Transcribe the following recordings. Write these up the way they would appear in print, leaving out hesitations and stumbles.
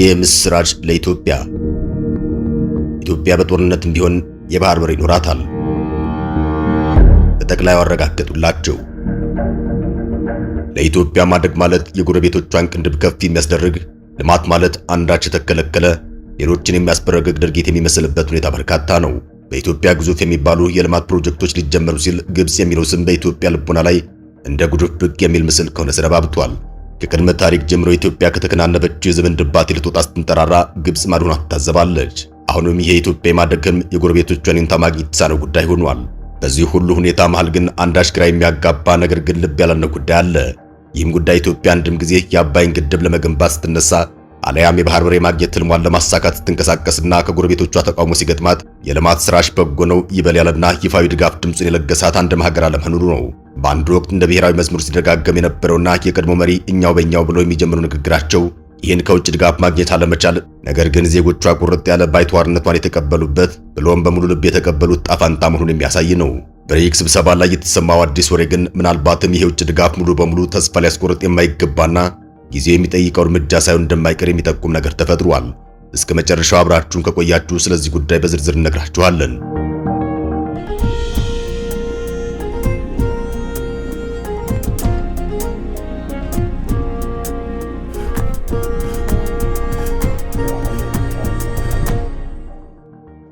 የምስራች ለኢትዮጵያ። ኢትዮጵያ በጦርነትም ቢሆን የባህር በር ይኖራታል። በጠቅላዩ አረጋገጡላቸው። ለኢትዮጵያ ማደግ ማለት የጎረቤቶቿን ቅንድብ ከፍ የሚያስደርግ፣ ልማት ማለት አንዳች የተከለከለ ሌሎችን የሚያስበረግግ ድርጊት የሚመስልበት ሁኔታ በርካታ ነው። በኢትዮጵያ ግዙፍ የሚባሉ የልማት ፕሮጀክቶች ሊጀመሩ ሲል ግብጽ የሚለው ስም በኢትዮጵያ ልቦና ላይ እንደ ጉድፍ ብቅ የሚል ምስል ከሆነ ሰነባብቷል። ከቅድመ ታሪክ ጀምሮ ኢትዮጵያ ከተከናነበችው የዘመን ድባቴ ልትወጣ ስትንጠራራ ግብጽ ማዶና ትታዘባለች። አሁንም ይሄ የኢትዮጵያ የማደግም የጎረቤቶቿን ይሁንታ ማግኘት የተሳነው ጉዳይ ሆኗል። በዚህ ሁሉ ሁኔታ መሃል ግን አንዳች ግራ የሚያጋባ ነገር ግን ልብ ያላነው ጉዳይ አለ። ይህም ጉዳይ ኢትዮጵያ አንድም ጊዜ የአባይን ግድብ ለመገንባት ስትነሳ አለያም የባህር በር የማግኘት ህልሟን ለማሳካት ስትንቀሳቀስና ከጎረቤቶቿ ተቃውሞ ሲገጥማት የልማት ስራሽ በጎ ነው ይበል ያለና ይፋዊ ድጋፍ ድምጹን የለገሳት አንድም ሀገር አለመኖሩ ነው። በአንድ ወቅት እንደ ብሔራዊ መዝሙር ሲደጋገም የነበረውና የቀድሞ መሪ እኛው በእኛው ብሎ የሚጀምሩ ንግግራቸው ይህን ከውጭ ድጋፍ ማግኘት አለመቻል፣ ነገር ግን ዜጎቿ ቁርጥ ያለ ባይተዋርነቷን የተቀበሉበት ብሎም በሙሉ ልብ የተቀበሉት ጣፋንታ መሆኑን የሚያሳይ ነው። በብሪክስ ስብሰባ ላይ የተሰማው አዲስ ወሬ ግን ምናልባትም ይሄ ውጭ ድጋፍ ሙሉ በሙሉ ተስፋ ሊያስቆርጥ የማይገባና ጊዜው የሚጠይቀው እርምጃ ሳይሆን እንደማይቀር የሚጠቁም ነገር ተፈጥሯል። እስከ መጨረሻው አብራችሁን ከቆያችሁ ስለዚህ ጉዳይ በዝርዝር እነግራችኋለን።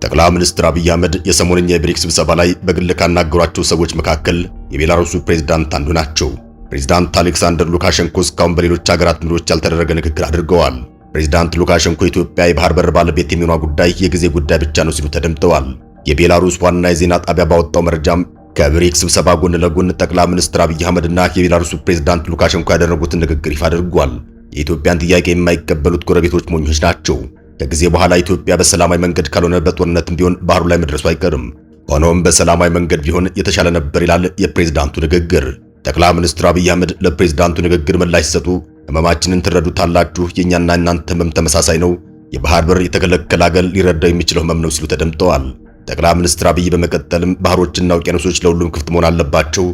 ጠቅላይ ሚኒስትር አብይ አህመድ የሰሞነኛ የብሪክስ ስብሰባ ላይ በግል ካናገሯቸው ሰዎች መካከል የቤላሩሱ ፕሬዝዳንት አንዱ ናቸው። ፕሬዝዳንት አሌክሳንደር ሉካሸንኮ እስካሁን በሌሎች ሀገራት መሪዎች ያልተደረገ ንግግር አድርገዋል። ፕሬዝዳንት ሉካሸንኮ ኢትዮጵያ የባህር በር ባለቤት የሚሆኗ ጉዳይ የጊዜ ጉዳይ ብቻ ነው ሲሉ ተደምጠዋል። የቤላሩስ ዋና የዜና ጣቢያ ባወጣው መረጃም ከብሪክስ ስብሰባ ጎን ለጎን ጠቅላይ ሚኒስትር አብይ አህመድና የቤላሩሱ ፕሬዝዳንት ሉካሸንኮ ያደረጉትን ንግግር ይፋ አድርጓል። የኢትዮጵያን ጥያቄ የማይቀበሉት ጎረቤቶች ሞኞች ናቸው። ከጊዜ በኋላ ኢትዮጵያ በሰላማዊ መንገድ ካልሆነ በጦርነትም ቢሆን ባህሩ ላይ መድረሱ አይቀርም። ሆኖም በሰላማዊ መንገድ ቢሆን የተሻለ ነበር ይላል የፕሬዝዳንቱ ንግግር። ጠቅላይ ሚኒስትር አብይ አህመድ ለፕሬዝዳንቱ ንግግር ምላሽ ሲሰጡ ህመማችንን ትረዱታላችሁ፣ የኛና እናንተ ህመም ተመሳሳይ ነው፣ የባህር በር የተከለከለ አገር ሊረዳው የሚችለው ህመም ነው ሲሉ ተደምጠዋል። ጠቅላይ ሚኒስትር አብይ በመቀጠልም ባህሮችና ውቅያኖሶች ለሁሉም ክፍት መሆን አለባቸው፣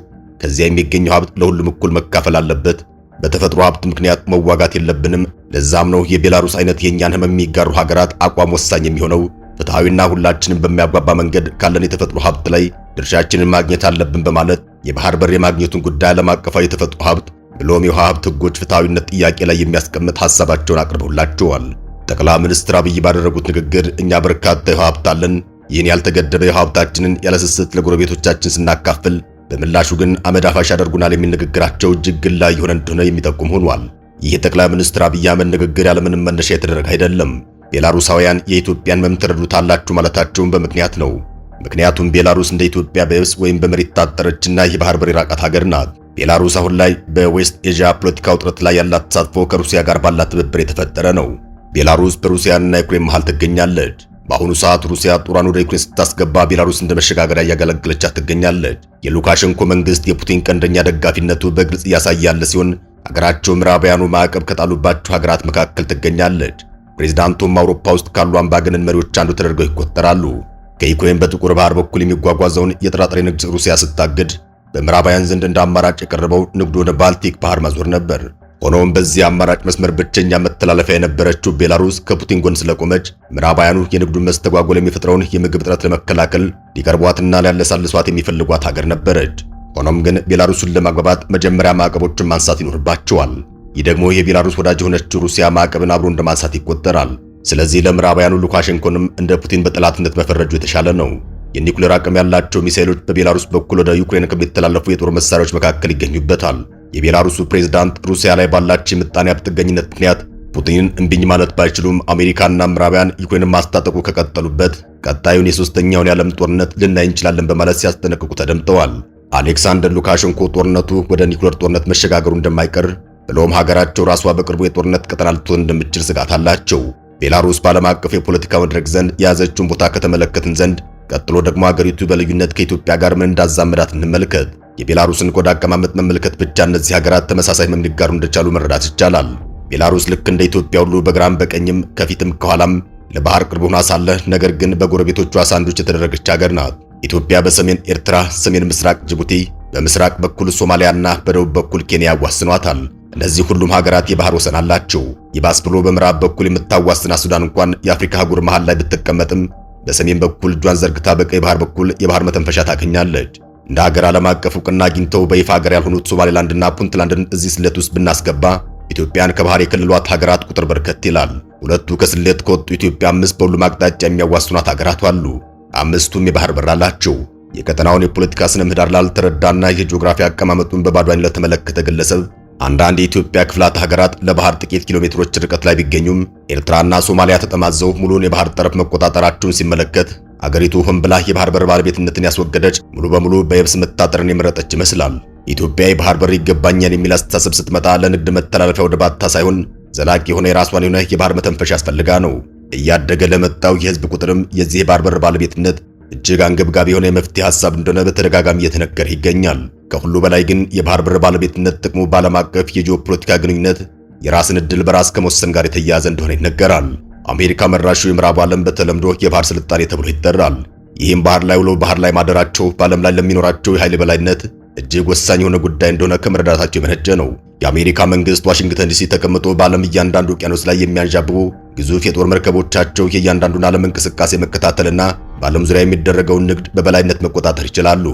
ከዚያ የሚገኘው ሀብት ለሁሉም እኩል መካፈል አለበት፣ በተፈጥሮ ሀብት ምክንያት መዋጋት የለብንም፣ ለዛም ነው የቤላሩስ አይነት የኛን ህመም የሚጋሩ ሀገራት አቋም ወሳኝ የሚሆነው፣ ፍትሐዊና ሁላችንም በሚያጓባ መንገድ ካለን የተፈጥሮ ሀብት ላይ ድርሻችንን ማግኘት አለብን በማለት የባህር በር የማግኘቱን ጉዳይ ዓለም አቀፋዊ የተፈጥሮ ሀብት ብሎም የውሃ ሀብት ህጎች ፍትሐዊነት ጥያቄ ላይ የሚያስቀምጥ ሐሳባቸውን አቅርበውላቸዋል። ጠቅላይ ሚኒስትር አብይ ባደረጉት ንግግር እኛ በርካታ የውሃ ሀብት አለን፣ ይህን ያልተገደበ የውሃ ሀብታችንን ያለስስት ለጎረቤቶቻችን ስናካፍል በምላሹ ግን አመድ አፋሽ ያደርጉናል የሚል ንግግራቸው እጅግ ግላዊ የሆነ እንደሆነ የሚጠቁም ሆኗል። ይህ የጠቅላይ ሚኒስትር አብይ አህመድ ንግግር ያለምንም መነሻ የተደረገ አይደለም። ቤላሩሳውያን የኢትዮጵያን ህመም ትረዱታላችሁ ማለታቸውን በምክንያት ነው። ምክንያቱም ቤላሩስ እንደ ኢትዮጵያ በየብስ ወይም በመሬት ታጠረችና የባህር በር የራቃት ሀገር ናት። ቤላሩስ አሁን ላይ በዌስት ኤዥያ ፖለቲካ ውጥረት ላይ ያላት ተሳትፎ ከሩሲያ ጋር ባላት ትብብር የተፈጠረ ነው። ቤላሩስ በሩሲያና ዩክሬን መሃል ትገኛለች። በአሁኑ ሰዓት ሩሲያ ጦሯን ወደ ዩክሬን ስታስገባ ቤላሩስ እንደ መሸጋገሪያ እያገለገለቻት ትገኛለች። የሉካሸንኮ መንግስት የፑቲን ቀንደኛ ደጋፊነቱ በግልጽ እያሳየ ያለ ሲሆን አገራቸው ምዕራባውያኑ ማዕቀብ ከጣሉባቸው ሀገራት መካከል ትገኛለች። ፕሬዝዳንቱም አውሮፓ ውስጥ ካሉ አምባገነን መሪዎች አንዱ ተደርገው ይቆጠራሉ። ከዩክሬን በጥቁር ባህር በኩል የሚጓጓዘውን የጥራጥሬ ንግድ ሩሲያ ስታግድ በምዕራባውያን ዘንድ እንደ አማራጭ የቀረበው ንግዱ ወደ ባልቲክ ባህር ማዞር ነበር። ሆኖም በዚህ አማራጭ መስመር ብቸኛ መተላለፊያ የነበረችው ቤላሩስ ከፑቲን ጎን ስለቆመች ምዕራባውያኑ የንግዱን መስተጓጎል የሚፈጥረውን የምግብ እጥረት ለመከላከል ሊቀርቧትና ሊያለሳልሷት የሚፈልጓት ሀገር ነበረች። ሆኖም ግን ቤላሩስን ለማግባባት መጀመሪያ ማዕቀቦችን ማንሳት ይኖርባቸዋል። ይህ ደግሞ የቤላሩስ ወዳጅ የሆነችው ሩሲያ ማዕቀብን አብሮ እንደማንሳት ይቆጠራል። ስለዚህ ለምዕራባውያኑ ሉካሸንኮንም እንደ ፑቲን በጠላትነት መፈረጁ የተሻለ ነው። የኒኩሌር አቅም ያላቸው ሚሳኤሎች በቤላሩስ በኩል ወደ ዩክሬን ከሚተላለፉ የጦር መሳሪያዎች መካከል ይገኙበታል። የቤላሩሱ ፕሬዝዳንት ሩሲያ ላይ ባላቸው የምጣኔ ሀብት ጥገኝነት ምክንያት ፑቲንን እምቢኝ ማለት ባይችሉም አሜሪካና ምዕራባውያን ዩክሬንን ማስታጠቁ ከቀጠሉበት ቀጣዩን የሶስተኛውን የዓለም ጦርነት ልናይ እንችላለን በማለት ሲያስጠነቅቁ ተደምጠዋል። አሌክሳንደር ሉካሸንኮ ጦርነቱ ወደ ኒኩሌር ጦርነት መሸጋገሩ እንደማይቀር ብሎም ሀገራቸው ራሷ በቅርቡ የጦርነት ቀጠና ልትሆን እንደምትችል ስጋት አላቸው። ቤላሩስ በዓለም አቀፍ የፖለቲካ መድረክ ዘንድ የያዘችውን ቦታ ከተመለከትን ዘንድ ቀጥሎ ደግሞ ሀገሪቱ በልዩነት ከኢትዮጵያ ጋር ምን እንዳዛመዳት እንመልከት። የቤላሩስን ቆዳ አቀማመጥ መመልከት ብቻ እነዚህ ሀገራት ተመሳሳይ ህመም ሊጋሩ እንደቻሉ መረዳት ይቻላል። ቤላሩስ ልክ እንደ ኢትዮጵያ ሁሉ በግራም በቀኝም ከፊትም ከኋላም ለባህር ቅርብ ሆና ሳለ ነገር ግን በጎረቤቶቿ ሳንዱች የተደረገች ሀገር ናት። ኢትዮጵያ በሰሜን ኤርትራ፣ ሰሜን ምስራቅ ጅቡቲ፣ በምስራቅ በኩል ሶማሊያና በደቡብ በኩል ኬንያ ያዋስኗታል። እነዚህ ሁሉም ሀገራት የባህር ወሰን አላቸው። ይባስ ብሎ በምዕራብ በኩል የምታዋስና ሱዳን እንኳን የአፍሪካ አህጉር መሃል ላይ ብትቀመጥም በሰሜን በኩል እጇን ዘርግታ በቀይ ባህር በኩል የባህር መተንፈሻ ታገኛለች። እንደ ሀገር ዓለም አቀፍ ዕውቅና አግኝተው በይፋ ሀገር ያልሆኑት ሶማሌላንድና ፑንትላንድን እዚህ ስሌት ውስጥ ብናስገባ ኢትዮጵያን ከባህር የክልሏት ሀገራት ቁጥር በርከት ይላል። ሁለቱ ከስሌት ከወጡ ኢትዮጵያ 5 በሁሉም አቅጣጫ የሚያዋስኗት ሀገራት አሉ። አምስቱም የባህር በር አላቸው። የቀጠናውን የፖለቲካ ስነ ምህዳር ላልተረዳና የጂኦግራፊ አቀማመጡን በባዶ ዓይን ለተመለከተ ግለሰብ አንዳንድ የኢትዮጵያ ክፍላት ሀገራት ለባህር ጥቂት ኪሎ ሜትሮች ርቀት ላይ ቢገኙም ኤርትራና ሶማሊያ ተጠማዘው ሙሉን የባህር ጠረፍ መቆጣጠራቸውን ሲመለከት አገሪቱ ሆን ብላ የባህር በር ባለቤትነትን ያስወገደች ሙሉ በሙሉ በየብስ መታጠርን የመረጠች ይመስላል። ኢትዮጵያ የባህር በር ይገባኛል የሚል አስተሳሰብ ስትመጣ ለንግድ መተላለፊያ ወደ ባታ ሳይሆን ዘላቂ የሆነ የራሷን የሆነ የባህር መተንፈሻ ያስፈልጋ ነው። እያደገ ለመጣው የህዝብ ቁጥርም የዚህ የባህር በር ባለቤትነት እጅግ አንገብጋቢ የሆነ የመፍትሄ ሐሳብ እንደሆነ በተደጋጋሚ እየተነገረ ይገኛል። ከሁሉ በላይ ግን የባህር በር ባለቤትነት ጥቅሙ በዓለም አቀፍ የጂኦፖለቲካ ግንኙነት የራስን ዕድል በራስ ከመወሰን ጋር የተያያዘ እንደሆነ ይነገራል። አሜሪካ መራሹ የምዕራቡ ዓለም በተለምዶ የባህር ስልጣኔ ተብሎ ይጠራል። ይህም ባህር ላይ ውሎ ባህር ላይ ማደራቸው በዓለም ላይ ለሚኖራቸው የኃይል በላይነት እጅግ ወሳኝ የሆነ ጉዳይ እንደሆነ ከመረዳታቸው የመነጨ ነው። የአሜሪካ መንግስት ዋሽንግተን ዲሲ ተቀምጦ በዓለም እያንዳንዱ ውቅያኖስ ላይ የሚያንዣብቡ ግዙፍ የጦር መርከቦቻቸው የእያንዳንዱን ዓለም እንቅስቃሴ መከታተልና በዓለም ዙሪያ የሚደረገውን ንግድ በበላይነት መቆጣጠር ይችላሉ።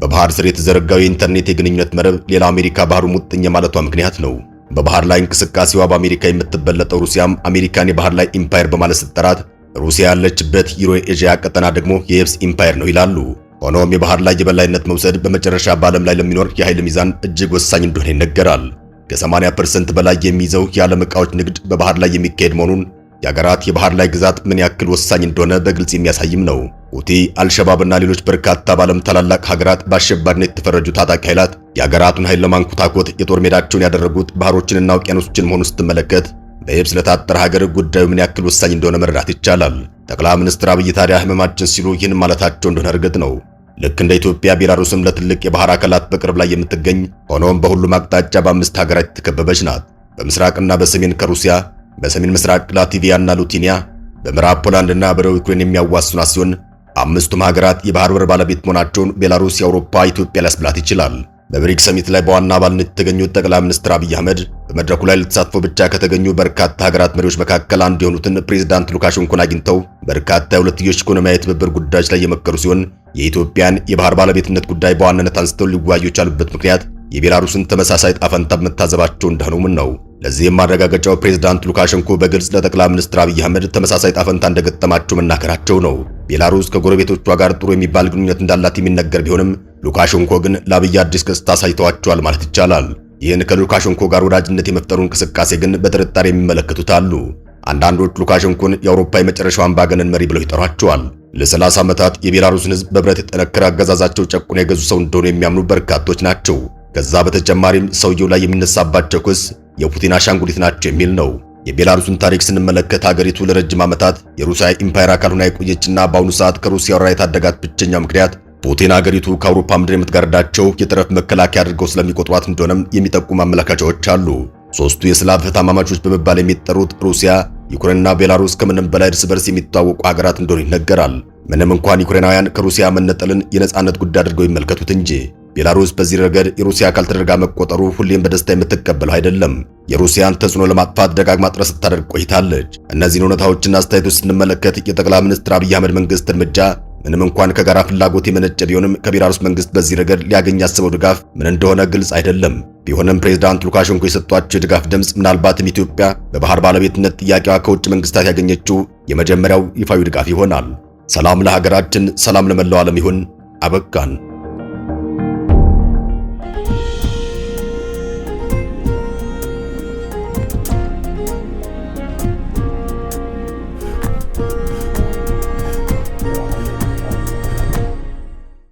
በባህር ስር የተዘረጋው የኢንተርኔት የግንኙነት መረብ ሌላ አሜሪካ ባህሩ ሙጥኝ ማለቷ ምክንያት ነው። በባህር ላይ እንቅስቃሴዋ በአሜሪካ የምትበለጠው ሩሲያም አሜሪካን የባህር ላይ ኢምፓየር በማለት ስትጠራት፣ ሩሲያ ያለችበት ዩሮ ኤዥያ ቀጠና ደግሞ የየብስ ኢምፓየር ነው ይላሉ። ሆኖም የባህር ላይ የበላይነት መውሰድ በመጨረሻ በዓለም ላይ ለሚኖር የኃይል ሚዛን እጅግ ወሳኝ እንደሆነ ይነገራል። ከ80% በላይ የሚይዘው የዓለም ዕቃዎች ንግድ በባህር ላይ የሚካሄድ መሆኑን የሀገራት የባህር ላይ ግዛት ምን ያክል ወሳኝ እንደሆነ በግልጽ የሚያሳይም ነው። ሁቲ፣ አልሸባብና ሌሎች በርካታ በዓለም ታላላቅ ሀገራት በአሸባሪነት የተፈረጁ ታጣቂ ኃይላት የሀገራቱን ኃይል ለማንኮታኮት የጦር ሜዳቸውን ያደረጉት ባህሮችንና ውቅያኖሶችን መሆኑን ስትመለከት በየብስ ለታጠረ ሀገር ጉዳዩ ምን ያክል ወሳኝ እንደሆነ መረዳት ይቻላል። ጠቅላይ ሚኒስትር አብይ ታዲያ ህመማችን ሲሉ ይህን ማለታቸው እንደሆነ እርግጥ ነው። ልክ እንደ ኢትዮጵያ ቤላሩስም ለትልቅ የባህር አካላት በቅርብ ላይ የምትገኝ ሆኖም በሁሉም አቅጣጫ በ5 ሀገራት የተከበበች ናት። በምስራቅና በሰሜን ከሩሲያ፣ በሰሜን ምስራቅ ላትቪያና ሊቱዌኒያ፣ በምዕራብ ፖላንድና በደቡብ ዩክሬን የሚያዋስኗት ሲሆን አምስቱም ሀገራት የባህር በር ባለቤት መሆናቸውን ቤላሩስ የአውሮፓ ኢትዮጵያ ሊያስብላት ይችላል። በብሪክስ ሰሚት ላይ በዋና አባልነት የተገኙት ጠቅላይ ሚኒስትር አብይ አህመድ በመድረኩ ላይ ለተሳትፎ ብቻ ከተገኙ በርካታ ሀገራት መሪዎች መካከል አንዱ የሆኑትን ፕሬዝዳንት ሉካሸንኮን አግኝተው በርካታ የሁለትዮሽ ኢኮኖሚያዊ ትብብር ጉዳዮች ላይ የመከሩ ሲሆን የኢትዮጵያን የባህር ባለቤትነት ጉዳይ በዋናነት አንስተው ሊወያዩ የቻሉበት ምክንያት የቤላሩስን ተመሳሳይ ጣፈንታ መታዘባቸው እንደሆነም ነው። ለዚህም ማረጋገጫው ፕሬዝዳንት ሉካሸንኮ በግልጽ ለጠቅላይ ሚኒስትር አብይ አህመድ ተመሳሳይ ጣፈንታ እንደገጠማቸው መናገራቸው ነው። ቤላሩስ ከጎረቤቶቿ ጋር ጥሩ የሚባል ግንኙነት እንዳላት የሚነገር ቢሆንም ሉካሸንኮ ግን ለአብይ አዲስ ገጽታ አሳይተዋቸዋል ማለት ይቻላል። ይህን ከሉካሸንኮ ጋር ወዳጅነት የመፍጠሩ እንቅስቃሴ ግን በጥርጣሬ የሚመለከቱት አሉ። አንዳንዶች ሉካሸንኮን የአውሮፓ የመጨረሻው አምባገነን መሪ ብለው ይጠሯቸዋል። ለ30 ዓመታት የቤላሩስን ሕዝብ በብረት የጠነከረ አገዛዛቸው ጨቁኖ የገዙ ሰው እንደሆኑ የሚያምኑ በርካቶች ናቸው። ከዛ በተጨማሪም ሰውየው ላይ የሚነሳባቸው ክስ የፑቲን አሻንጉሊት ናቸው የሚል ነው። የቤላሩስን ታሪክ ስንመለከት ሀገሪቱ ለረጅም ዓመታት የሩሲያ ኢምፓየር አካል ሆና የቆየችና በአሁኑ ሰዓት ከሩሲያ ወረራ የታደጋት ብቸኛው ምክንያት ፑቲን ሀገሪቱ ከአውሮፓ ምድር የምትጋርዳቸው የጠረፍ መከላከያ አድርገው ስለሚቆጥሯት እንደሆነም የሚጠቁሙ አመላካቾች አሉ። ሶስቱ የስላቭ እህትማማቾች በመባል የሚጠሩት ሩሲያ፣ ዩክሬንና ቤላሩስ ከምንም በላይ እርስ በርስ የሚተዋወቁ ሀገራት እንደሆኑ ይነገራል። ምንም እንኳን ዩክሬናውያን ከሩሲያ መነጠልን የነጻነት ጉዳይ አድርገው ይመልከቱት እንጂ ቤላሩስ በዚህ ረገድ የሩሲያ አካል ተደርጋ መቆጠሩ ሁሌም በደስታ የምትቀበለው አይደለም። የሩሲያን ተጽዕኖ ለማጥፋት ደጋግማ ጥረት ስታደርግ ቆይታለች። እነዚህን እውነታዎችና አስተያየቶች ስንመለከት የጠቅላይ ሚኒስትር አብይ አህመድ መንግስት እርምጃ ምንም እንኳን ከጋራ ፍላጎት የመነጨ ቢሆንም ከቤላሩስ መንግስት በዚህ ረገድ ሊያገኝ ያስበው ድጋፍ ምን እንደሆነ ግልጽ አይደለም። ቢሆንም ፕሬዝዳንት ሉካሸንኮ የሰጧቸው የድጋፍ ድምጽ ምናልባትም ኢትዮጵያ በባህር ባለቤትነት ጥያቄዋ ከውጭ መንግስታት ያገኘችው የመጀመሪያው ይፋዊ ድጋፍ ይሆናል። ሰላም ለሀገራችን፣ ሰላም ለመላው ዓለም ይሁን። አበቃን።